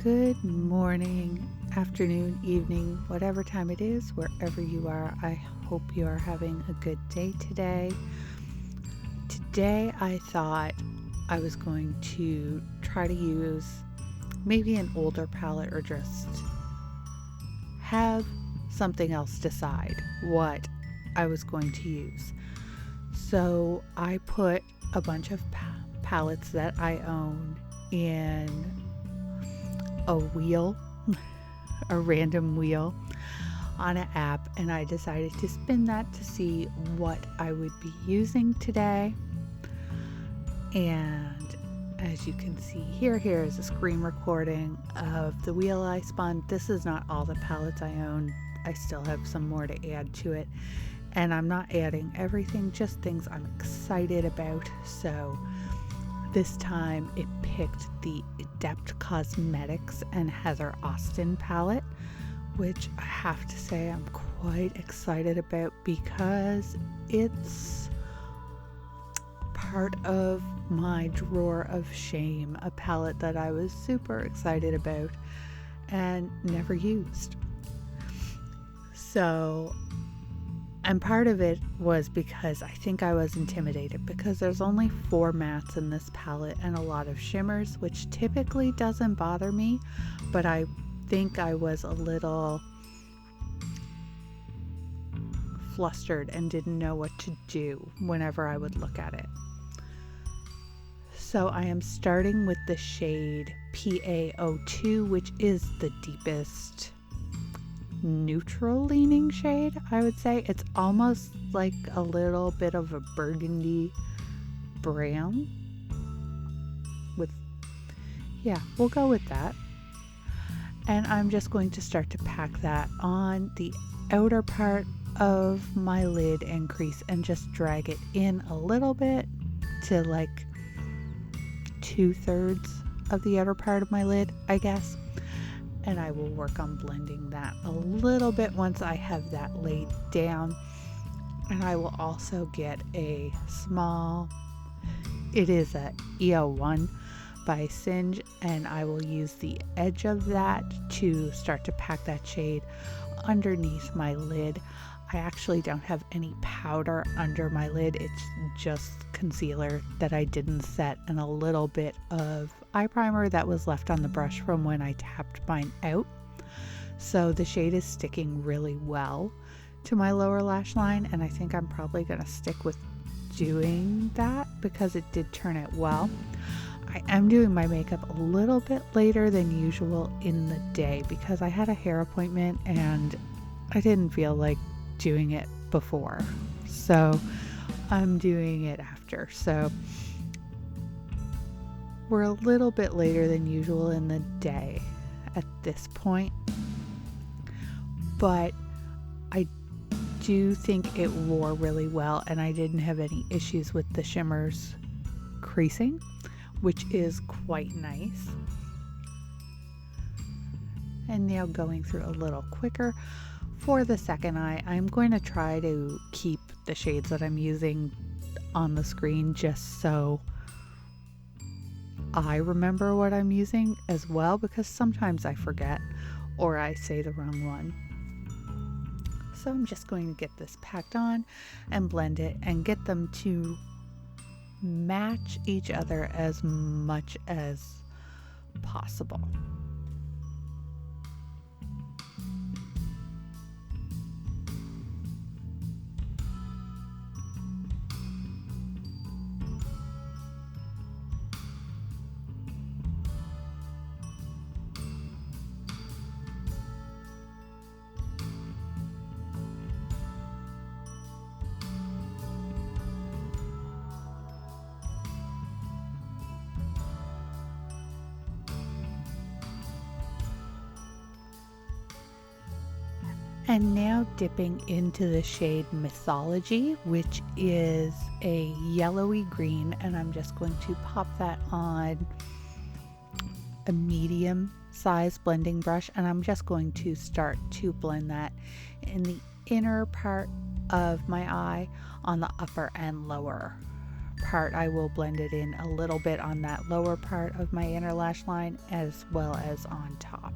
Good morning, afternoon, evening, whatever time it is, wherever you are. I hope you are having a good day today. Today I thought I was going to try to use maybe an older palette or just have something else decide what I was going to use. So I put a bunch of palettes that I own in a wheel, a random wheel on an app, and I decided to spin that to see what I would be using today. And as you can see here is a screen recording of the wheel I spun. This is not all the palettes I own. I still have some more to add to it, and I'm not adding everything, just things I'm excited about. So this time it picked the Adept Cosmetics and Heather Austin palette, which I have to say I'm quite excited about because it's part of my drawer of shame, a palette that I was super excited about and never used. So, and part of it was because I think I was intimidated because there's only 4 mattes in this palette and a lot of shimmers, which typically doesn't bother me, but I think I was a little flustered and didn't know what to do whenever I would look at it. So I am starting with the shade PaO2, which is the deepest neutral leaning shade, I would say. It's almost like a little bit of a burgundy brown we'll go with that. And I'm just going to start to pack that on the outer part of my lid and crease and just drag it in a little bit to like 2/3 of the outer part of my lid, I guess. And I will work on blending that a little bit once I have that laid down. And I will also get a small, it is a EO1 by Singe, and I will use the edge of that to start to pack that shade underneath my lid. I actually don't have any powder under my lid. It's just concealer that I didn't set and a little bit of eye primer that was left on the brush from when I tapped mine out. So the shade is sticking really well to my lower lash line, and I think I'm probably going to stick with doing that because it did turn out well. I am doing my makeup a little bit later than usual in the day because I had a hair appointment and I didn't feel like doing it before, so I'm doing it after. So we're a little bit later than usual in the day at this point, but I do think it wore really well and I didn't have any issues with the shimmers creasing, which is quite nice. And now going through a little quicker for the second eye, I'm going to try to keep the shades that I'm using on the screen just so I remember what I'm using as well, because sometimes I forget or I say the wrong one. So I'm just going to get this packed on and blend it and get them to match each other as much as possible. And now dipping into the shade Mythology, which is a yellowy green, and I'm just going to pop that on a medium size blending brush, and I'm just going to start to blend that in the inner part of my eye on the upper and lower part, I will blend it in a little bit on that lower part of my inner lash line as well as on top.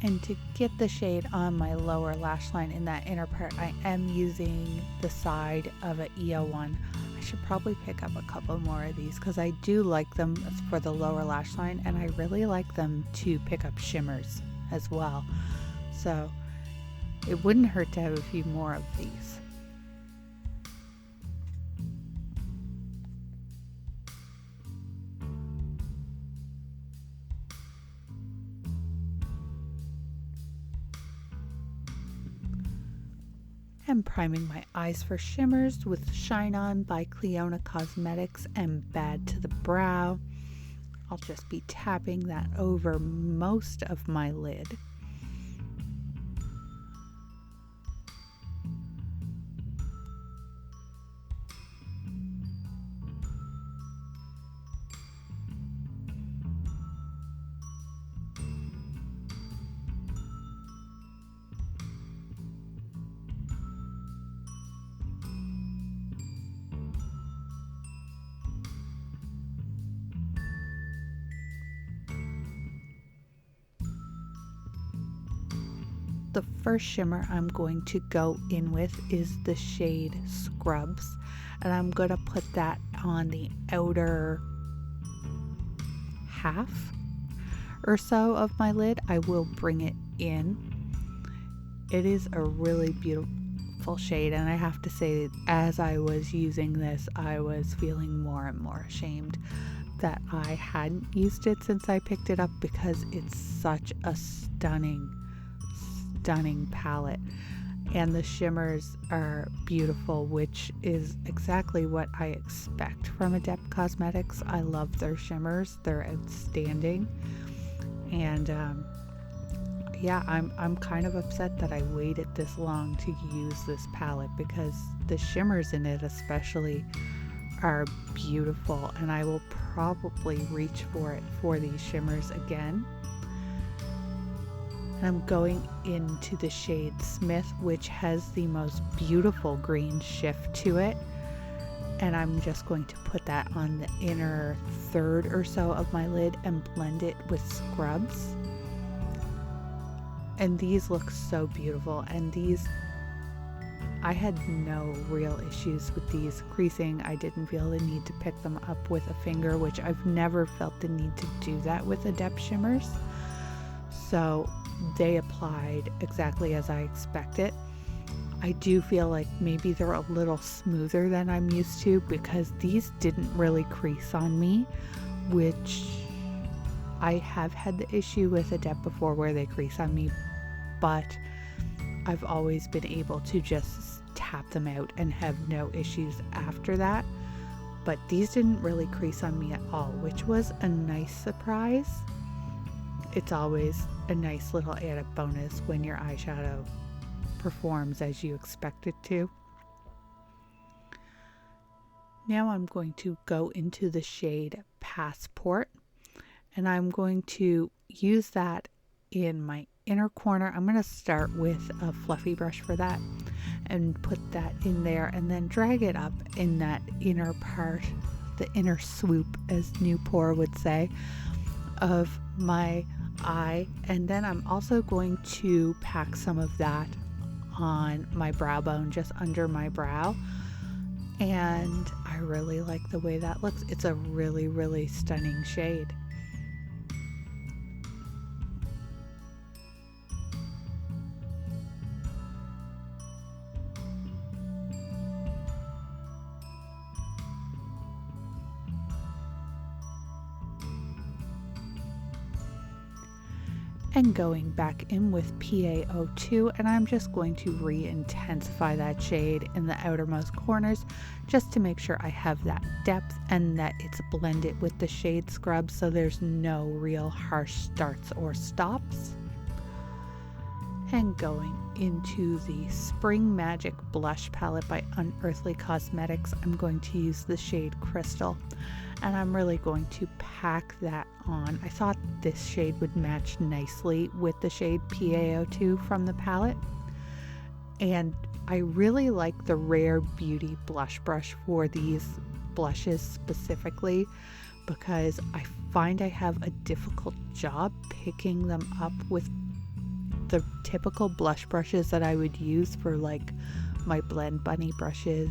And to get the shade on my lower lash line in that inner part, I am using the side of an EO1. I should probably pick up a couple more of these because I do like them for the lower lash line, and I really like them to pick up shimmers as well. So it wouldn't hurt to have a few more of these. I'm priming my eyes for shimmers with Shine On by Clionadh Cosmetics and Bad to the Brow. I'll just be tapping that over most of my lid. The first shimmer I'm going to go in with is the shade Scrubs, and I'm going to put that on the outer half or so of my lid. I will bring it in. It is a really beautiful shade, and I have to say, as I was using this, I was feeling more and more ashamed that I hadn't used it since I picked it up, because it's such a stunning palette, and the shimmers are beautiful, which is exactly what I expect from Adept Cosmetics. I love their shimmers, they're outstanding. And yeah, I'm kind of upset that I waited this long to use this palette, because the shimmers in it especially are beautiful, and I will probably reach for it for these shimmers again. I'm going into the shade Smith, which has the most beautiful green shift to it, and I'm just going to put that on the inner third or so of my lid and blend it with Scrubs. And these look so beautiful, and these, I had no real issues with these creasing. I didn't feel the need to pick them up with a finger, which I've never felt the need to do that with Adept shimmers. So they applied exactly as I expected. I do feel like maybe they're a little smoother than I'm used to, because these didn't really crease on me, which I have had the issue with Adept before where they crease on me, but I've always been able to just tap them out and have no issues after that. But these didn't really crease on me at all, which was a nice surprise. It's always a nice little added bonus when your eyeshadow performs as you expect it to. Now I'm going to go into the shade Passport, and I'm going to use that in my inner corner. I'm going to start with a fluffy brush for that and put that in there, and then drag it up in that inner part, the inner swoop, as Newport would say, of my eye. And then I'm also going to pack some of that on my brow bone, just under my brow. And I I really like the way that looks. It's a really, really stunning shade. And going back in with PaO2, and I'm just going to re-intensify that shade in the outermost corners just to make sure I have that depth and that it's blended with the shade scrub so there's no real harsh starts or stops. And going into the Spring Magic Blush Palette by Unearthly Cosmetics, I'm going to use the shade Crystal, and I'm really going to pack that on. I thought this shade would match nicely with the shade PaO2 from the palette, and I really like the Rare Beauty blush brush for these blushes specifically because I find I have a difficult job picking them up with the typical blush brushes that I would use for like my Blend Bunny blushes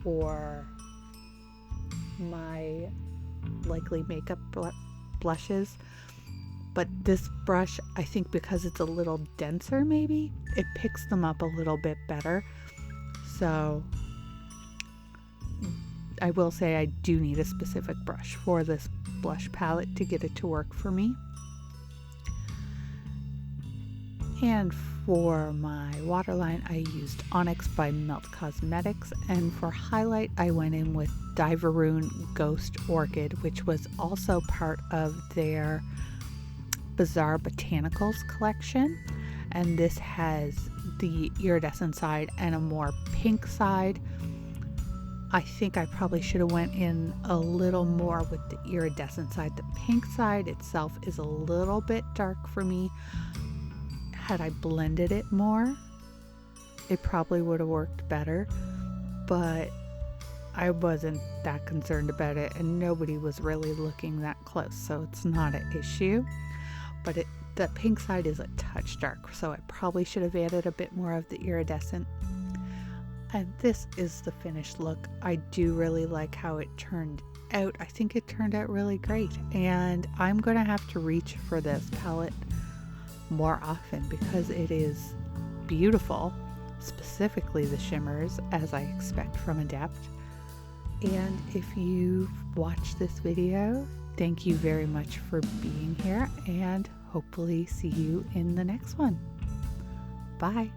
or my Likely Makeup blushes. But this brush, I think because it's a little denser, maybe it picks them up a little bit better. So I will say I do need a specific brush for this blush palette to get it to work for me. And for my waterline, I used Onyx by Melt Cosmetics, and for highlight, I went in with Dieverune Ghost Orchid, which was also part of their Bizarre Botanicals collection. And this has the iridescent side and a more pink side. I think I probably should have went in a little more with the iridescent side. The pink side itself is a little bit dark for me. Had I blended it more, it probably would have worked better, but I wasn't that concerned about it and nobody was really looking that close, so it's not an issue. But the pink side is a touch dark, so I probably should have added a bit more of the iridescent. And this is the finished look. I do really like how it turned out. I think it turned out really great, and I'm gonna have to reach for this palette more often because it is beautiful, specifically the shimmers, as I expect from Adept. And if you've watched this video, thank you very much for being here, and hopefully see you in the next one. Bye.